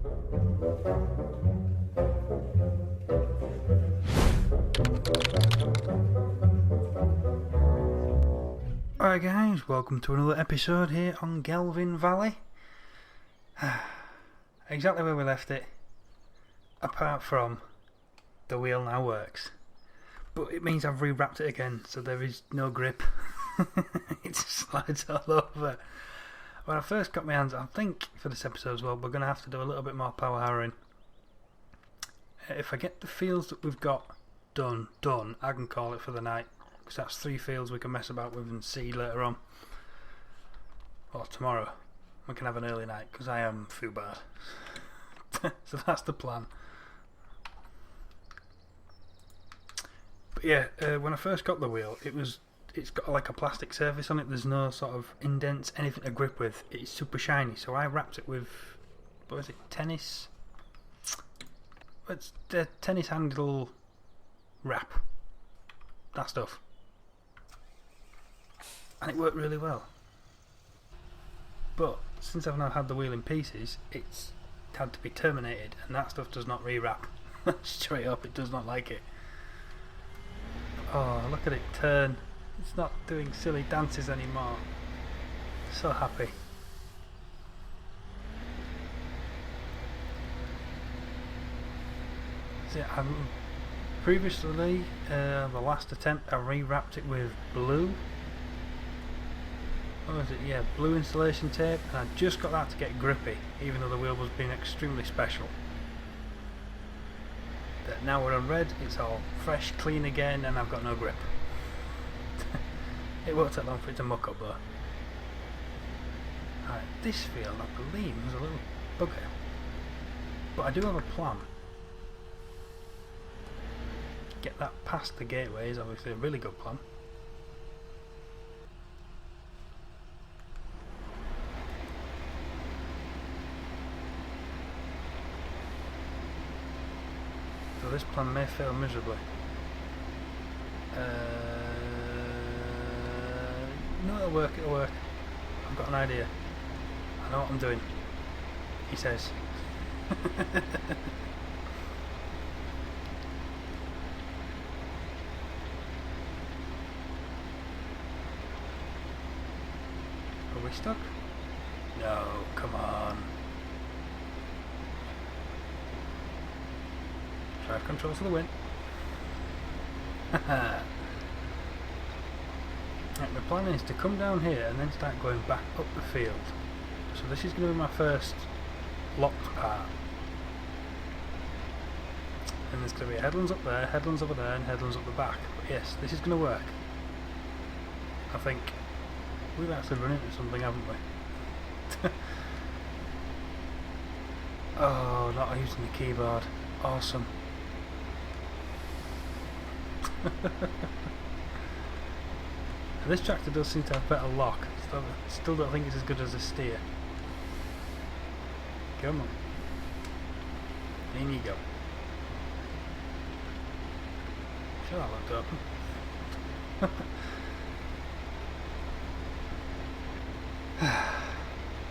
Alright guys, welcome to another episode here on Gelvin Valley. Exactly where we left it, apart from the wheel now works. But it means I've rewrapped it again, so there is no grip. It slides all over. When I first got my hands, I think for this episode as well, we're going to have to do a little bit more power harrowing. If I get the fields that we've got done, I can call it for the night. Because that's 3 fields we can mess about with and see later on. Or tomorrow. We can have an early night, because I am foo bad. So that's the plan. But yeah, when I first got the wheel, it's got like a plastic surface on it. There's no sort of indents, anything to grip with. It's super shiny, so I wrapped it with, what is it, tennis? It's the tennis handle wrap. That stuff. And it worked really well. But since I've now had the wheel in pieces, it's had to be terminated, and that stuff does not rewrap. Straight up, it does not like it. Oh, look at it turn. It's not doing silly dances anymore. So happy. So yeah, previously, the last attempt, I rewrapped it with blue. What was it? Yeah, blue insulation tape, and I just got that to get grippy, even though the wheel was being extremely special. But now we're on red, it's all fresh, clean again, and I've got no grip. It won't take long for it to muck up though. Alright, this field I believe was a little bugger, but I do have a plan. Get that past the gateway is obviously a really good plan. So this plan may fail miserably. No, it'll work, it'll work. I've got an idea. I know what I'm doing, he says. Are we stuck? No, come on. Drive control to the wind. Right, my plan is to come down here and then start going back up the field. So this is going to be my first locked part. And there's going to be headlands up there, headlands over there, and headlands up the back. But yes, this is going to work. I think we've actually run into something, haven't we? Oh, not using the keyboard. Awesome. This tractor does seem to have better lock. Still don't think it's as good as a steer. Come on. In you go. Sure, that looked open.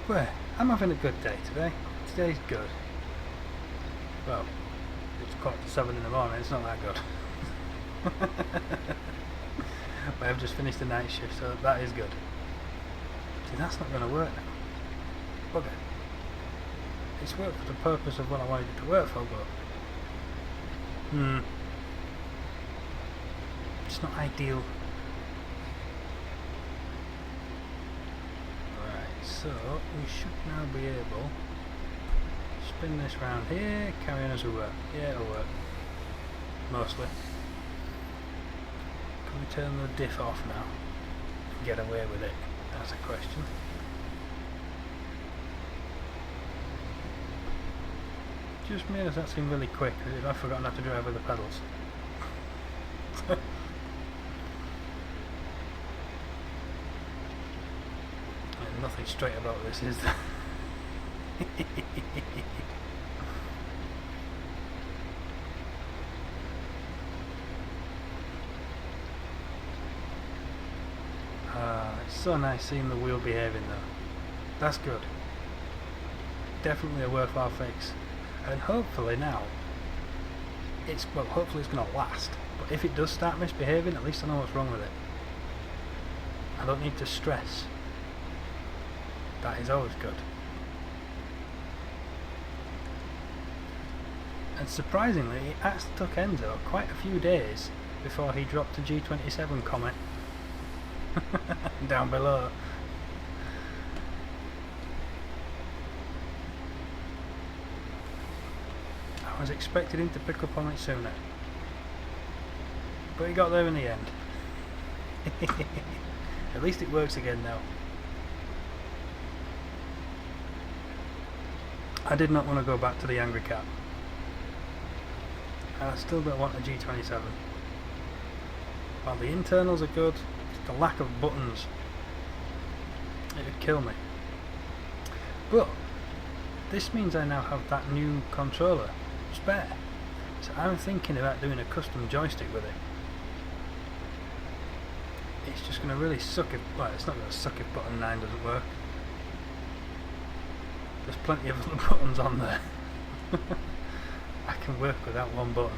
Well, I'm having a good day today. Today's good. Well, it's 7:15 in the morning, it's not that good. But I've just finished the night shift, so that is good. See, that's not going to work now. Bugger. It's worked for the purpose of what I wanted it to work for, but it's not ideal. Right, so we should now be able to spin this round here, carry on as we work. Yeah, it'll work. Mostly. Can we turn the diff off now and get away with it? That's a question. Just made us that seem really quick, as if I've forgotten how to drive with the pedals. There's nothing straight about this, is there? It's so nice seeing the wheel behaving though. That's good. definitely a worthwhile fix, and hopefully now hopefully it's going to last, but if it does start misbehaving, at least I know what's wrong with it. I don't need to stress. That is always good. And surprisingly, it actually took Enzo quite a few days before he dropped a G27 comment down below. I was expecting him to pick up on it sooner, but he got there in the end. At least it works again now. I did not want to go back to the Angry Cat. I still don't want a G27. While the internals are good, it's the lack of buttons. It would kill me. But this means I now have that new controller spare. So I'm thinking about doing a custom joystick with it. It's just going to really suck if, well, it's not going to suck if button 9 doesn't work. There's plenty of other buttons on there. I can work without one button.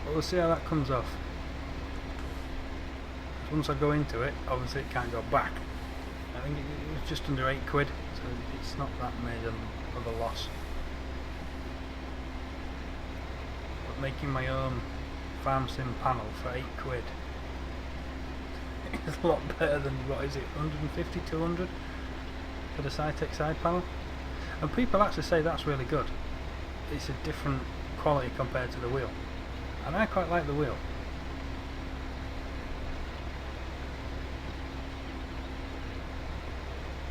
But we'll see how that comes off. Once I go into it, obviously it can't go back. I think it was just under £8, so it's not that major of a loss. But making my own farm sim panel for £8 is a lot better than, what is it, 150, 200 for the Satis side panel. And people actually say that's really good. It's a different quality compared to the wheel, and I quite like the wheel.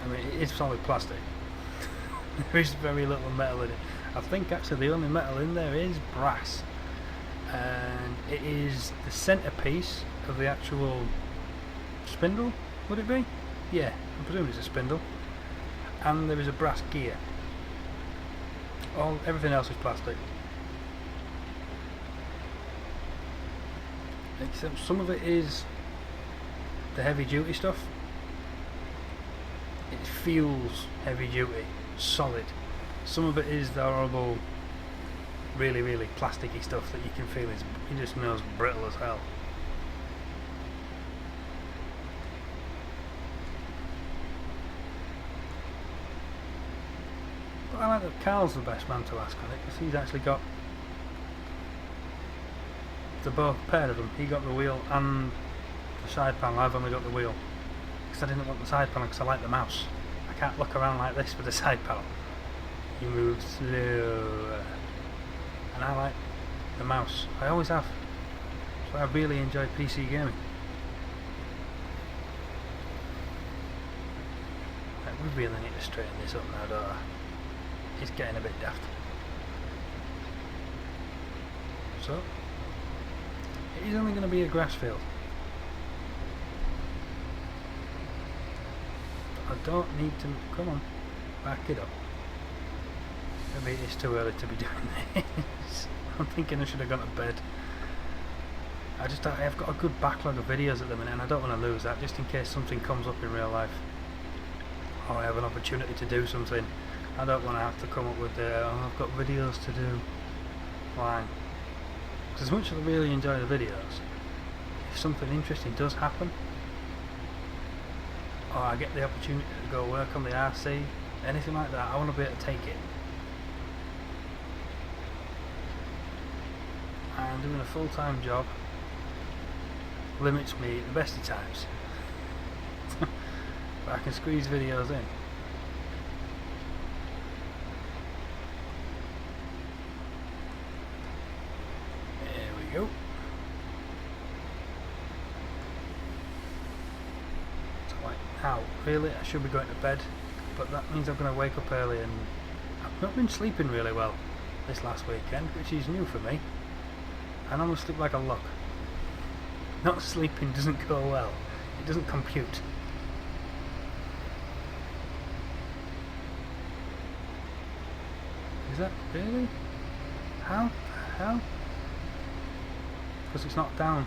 I mean, it is solid plastic. There is very little metal in it. I think actually the only metal in there is brass, and it is the centerpiece of the actual spindle, would it be? Yeah, I presume it's a spindle, and there is a brass gear. Everything else is plastic, except some of it is the heavy duty stuff. It feels heavy duty, solid. Some of it is the horrible, really plasticky stuff that you can feel is, it just smells brittle as hell. I like that Carl's the best man to ask on it, because he's actually got the both pair of them. He got the wheel and the side panel. I've only got the wheel because I didn't want the side panel because I like the mouse. I can't look around like this with the side panel. You move slower, and I like the mouse. I always have. So I really enjoy PC gaming. Like, we really need to straighten this up now, don't I? It's getting a bit daft. So, it is only going to be a grass field. I don't need to, come on, back it up. Maybe it's too early to be doing this. I'm thinking I should have gone to bed. I've got a good backlog of videos at the minute, and I don't want to lose that, just in case something comes up in real life, or I have an opportunity to do something. I don't want to have to come up with I've got videos to do line. Because as much as I really enjoy the videos, if something interesting does happen, or I get the opportunity to go work on the RC, anything like that, I want to be able to take it. And doing a full-time job limits me at the best of times. But I can squeeze videos in. Go. So like now, really, I should be going to bed, but that means I'm going to wake up early, and I've not been sleeping really well this last weekend, which is new for me. I normally sleep like a log. Not sleeping doesn't go well. It doesn't compute. Is that really? How the hell? Because it's not down.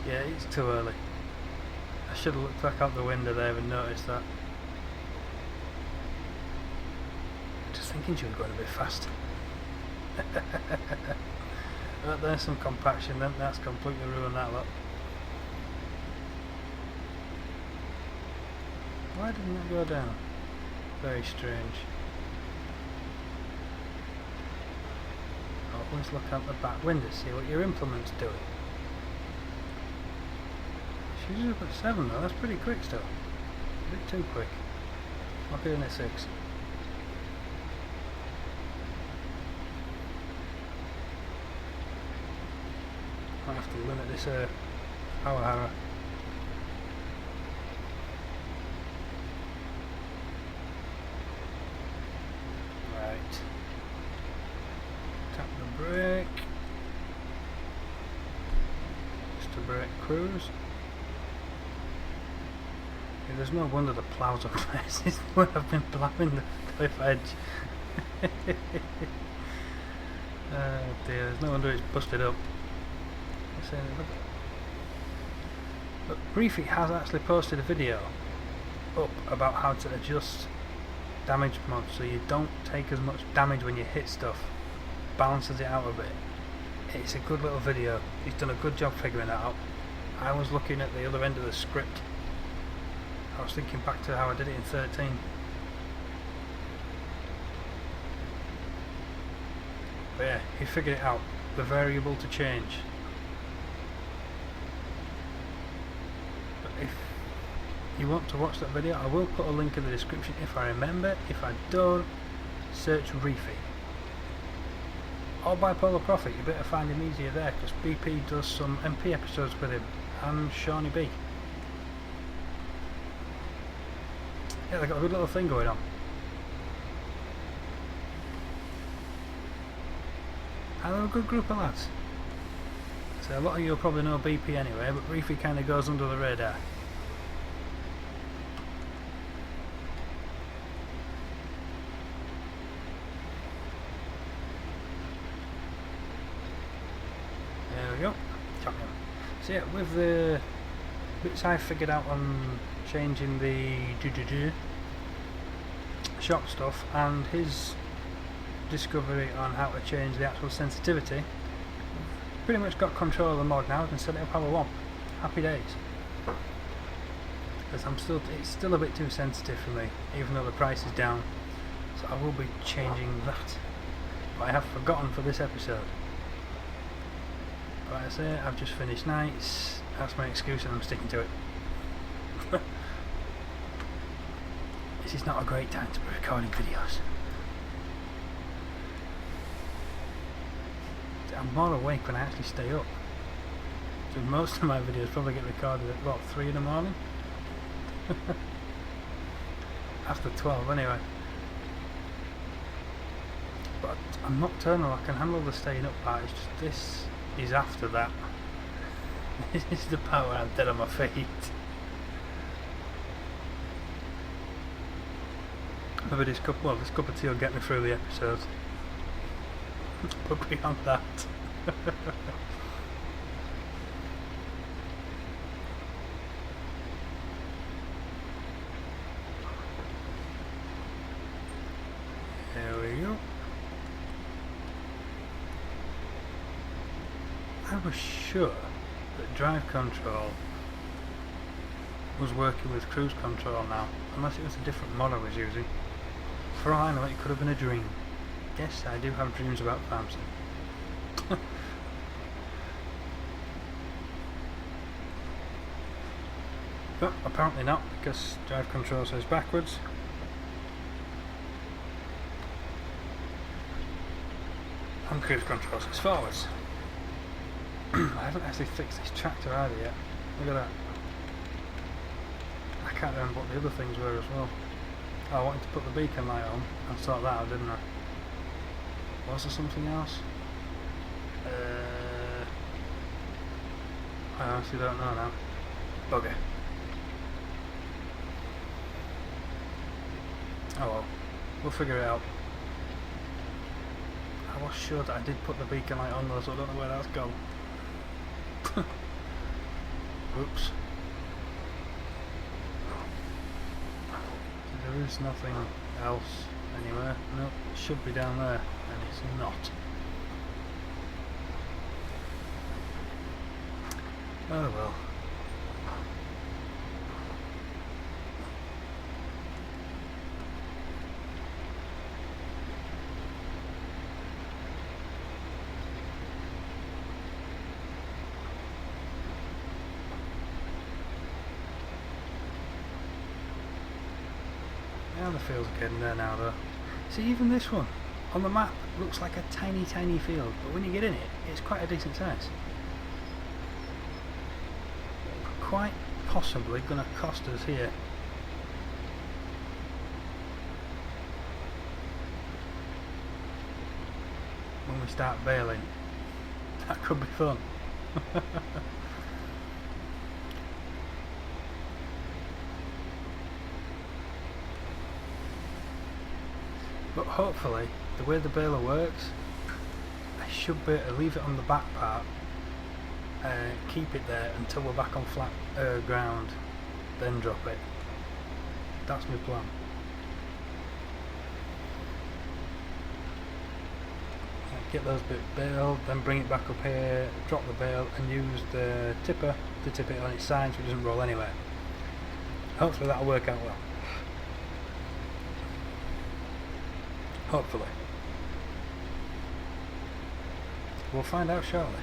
Yeah, it's too early. I should have looked back out the window there and noticed that. Just thinking she was going a bit fast. But there's some compaction then, that's completely ruined that lot. Why didn't it go down? Very strange. Always look out the back window, see what your implement's doing. She's up at 7 though, that's pretty quick still. A bit too quick. I'll be in at 6. Might have to limit this power Harrow. Right. Tap the brake. Just a brake cruise. Yeah, there's no wonder the ploughs are places where I've been ploughing the cliff edge. Oh dear, there's no wonder it's busted up. But Reefy has actually posted a video up about how to adjust damage mods so you don't take as much damage when you hit stuff. Balances it out a bit. It's a good little video. He's done a good job figuring that out. I was looking at the other end of the script. I was thinking back to how I did it in 13. But yeah, he figured it out. The variable to change. But if you want to watch that video, I will put a link in the description if I remember. If I don't, search Reefy. Or Bipolar Prophet, you better find him easier there because BP does some MP episodes with him and Shawnee B. Yeah, they've got a good little thing going on. And they're a good group of lads. So a lot of you will probably know BP anyway, but Reefy kind of goes under the radar. There we go. So yeah, with the bits I figured out on changing the shop stuff and his discovery on how to change the actual sensitivity, pretty much got control of the mod now. I can set it up how I want. Happy days. Because it's still a bit too sensitive for me, even though the price is down. So I will be changing that. But I have forgotten for this episode. But like I say, I've just finished nights. That's my excuse and I'm sticking to it. This is not a great time to be recording videos. I'm more awake when I actually stay up. So most of my videos probably get recorded at what, 3 in the morning? After 12 anyway. But I'm nocturnal, I can handle the staying up part, it's just this is after that. This is the part where I'm dead on my feet. Maybe this cup of tea will get me through the episode. But beyond that. There we go. I was sure that drive control was working with cruise control now, unless it was a different mod I was using. For all I know, it could have been a dream. Yes, I do have dreams about farm sim. But apparently not, because drive control says backwards. And cruise control says forwards. I haven't actually fixed this tractor either yet. Look at that. I can't remember what the other things were as well. Oh, I wanted to put the beacon light on and sort that out, didn't I? Was there something else? I honestly don't know now. Bugger. Oh well, we'll figure it out. I was sure that I did put the beacon light on though, so I don't know where that's gone. Oops. There is nothing else anywhere. Nope, it should be down there, and it's not. Oh well. Yeah, the field's getting there now though. See, even this one on the map looks like a tiny field, but when you get in it, it's quite a decent size. Quite possibly going to cost us here. When we start bailing. That could be fun. But hopefully, the way the baler works, I should be able to leave it on the back part, keep it there until we're back on flat ground, then drop it. That's my plan. Get those bits baled, then bring it back up here, drop the bale and use the tipper to tip it on its side so it doesn't roll anywhere. Hopefully that'll work out well. Hopefully. We'll find out shortly.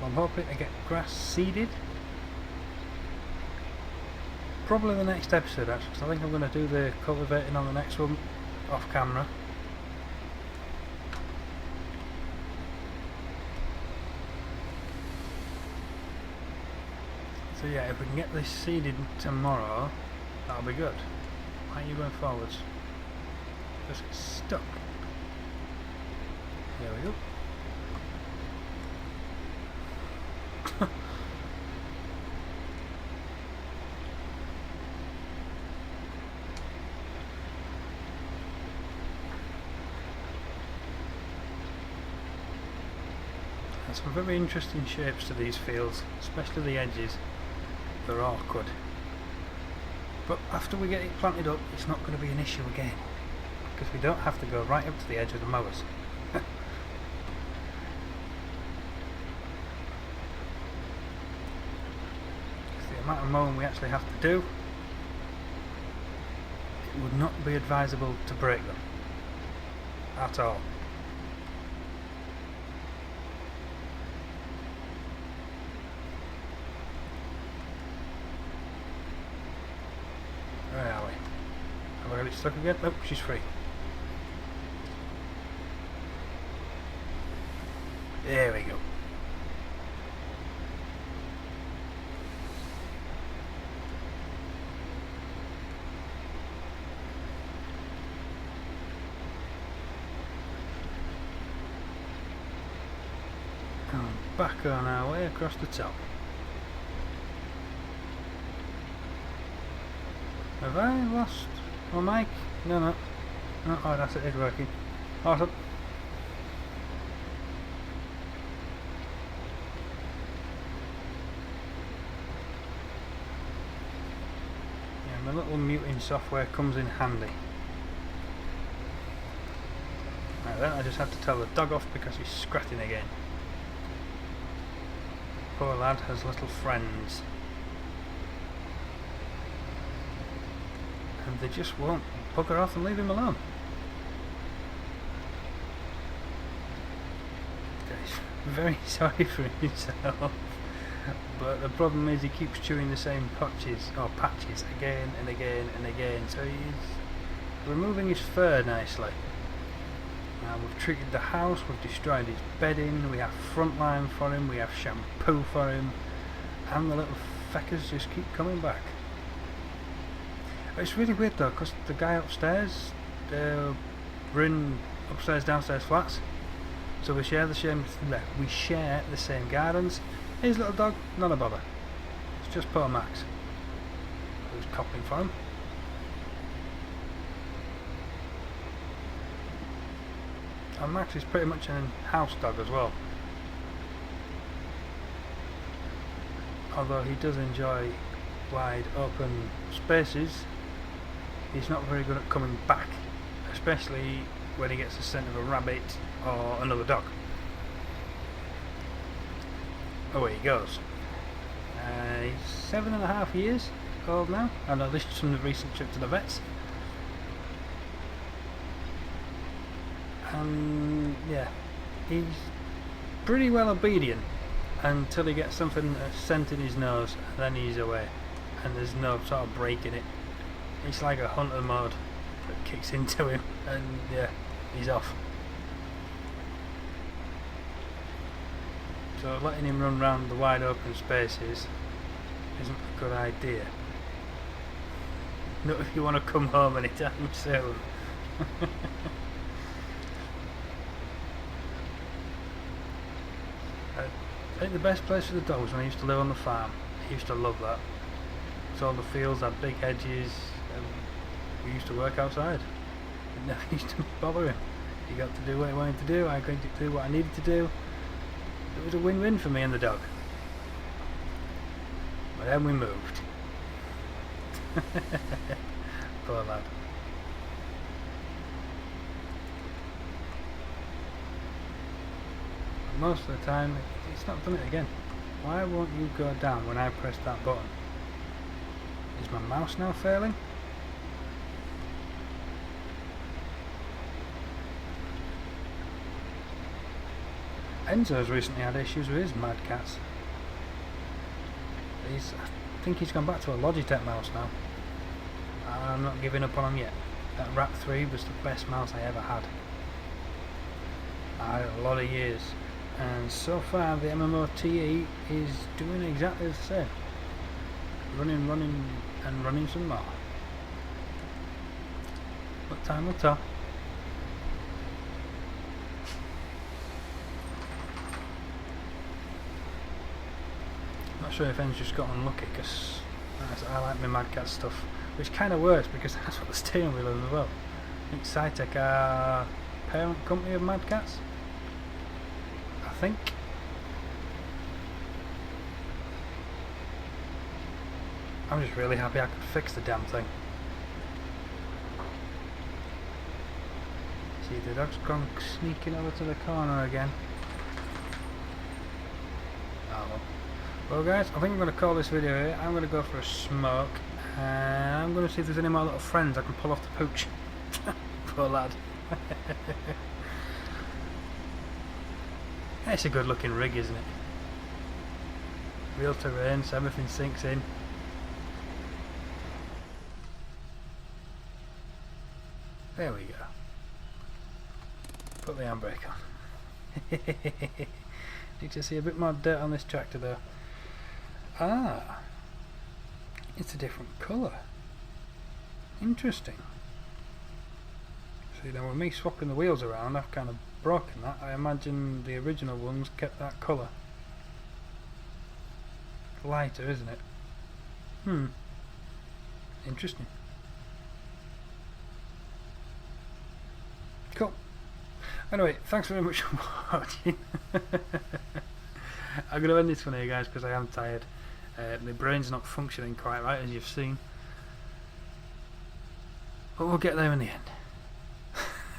I'm hoping to get grass seeded. Probably the next episode actually, because I think I'm going to do the cultivating on the next one off camera. So yeah, if we can get this seeded tomorrow, that'll be good. Why are you going forwards? Because it's stuck. There we go. There's some very interesting shapes to these fields, especially the edges. They're awkward. But after we get it planted up, it's not going to be an issue again. Because we don't have to go right up to the edge of the mowers. The amount of mowing we actually have to do, it would not be advisable to break them at all. Where are we? Have I got it stuck again? Nope, she's free. There we go. And back on our way across the top. Have I lost my mic? No, no. No, oh, that's it, it's working. Awesome. Yeah, my little muting software comes in handy. Right then, I just have to tell the dog off because he's scratching again. Poor lad has little friends. And they just won't bugger off and leave him alone. He's very sorry for himself, but the problem is he keeps chewing the same patches again and again and again, so he's removing his fur nicely. We've treated the house, we've destroyed his bedding, we have frontline for him, we have shampoo for him, and the little feckers just keep coming back. It's really weird though, because the guy upstairs, we're in upstairs downstairs flats, so we share the same gardens. His little dog, not a bother. It's just poor Max, who's copping for him. And Max is pretty much an house dog as well, although he does enjoy wide open spaces. he's not very good at coming back, especially when he gets the scent of a rabbit or another dog. Away he goes. He's 7.5 years old now. I know this is from the recent trip to the vets. And yeah, he's pretty well obedient until he gets something scent in his nose, and then he's away, and there's no sort of break in it. It's like a hunter mode that kicks into him, and yeah, he's off. So letting him run around the wide open spaces isn't a good idea. Not if you want to come home anytime soon. I think the best place for the dog was when I used to live on the farm. I used to love that. So all the fields had big hedges, and we used to work outside. It never used to bother him. He got to do what he wanted to do, I got to do what I needed to do. It was a win-win for me and the dog. But then we moved. Poor lad. Most of the time, it's not done it again. Why won't you go down when I press that button? Is my mouse now failing? Enzo's recently had issues with his Mad Cats. I think he's gone back to a Logitech mouse now. I'm not giving up on him yet. That Rap 3 was the best mouse I ever had. I had a lot of years. And so far the MMO TE is doing exactly the same. Running and running some more. But time will tell. Not sure if En's just got unlucky, because I like my Mad Cat stuff, which kind of works because that's what the steering wheel is as well. I think Cytec are parent company of Mad Cats. I think. I'm just really happy I could fix the damn thing. See, the dog's gone sneaking over to the corner again. Oh well. Well guys, I think I'm going to call this video here. I'm going to go for a smoke, and I'm going to see if there's any more little friends I can pull off the pooch. Poor lad. It's a good looking rig, isn't it? Real terrain, so everything sinks in. There we go. Put the handbrake on. Need to see a bit more dirt on this tractor though. Ah, it's a different colour. Interesting. See, now with me swapping the wheels around, I've kind of broken that. I imagine the original ones kept that colour. Lighter, isn't it? Interesting. Cool. Anyway, thanks very much for watching. I'm going to end this one here guys because I am tired. My brain's not functioning quite right, as you've seen. But we'll get there in the end.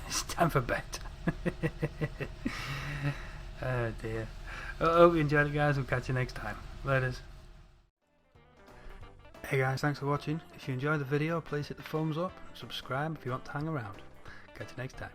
It's time for bed. Oh dear. I hope you enjoyed it guys. We'll catch you next time. Laters. Hey guys, thanks for watching. If you enjoyed the video, please hit the thumbs up, subscribe if you want to hang around. Catch you next time.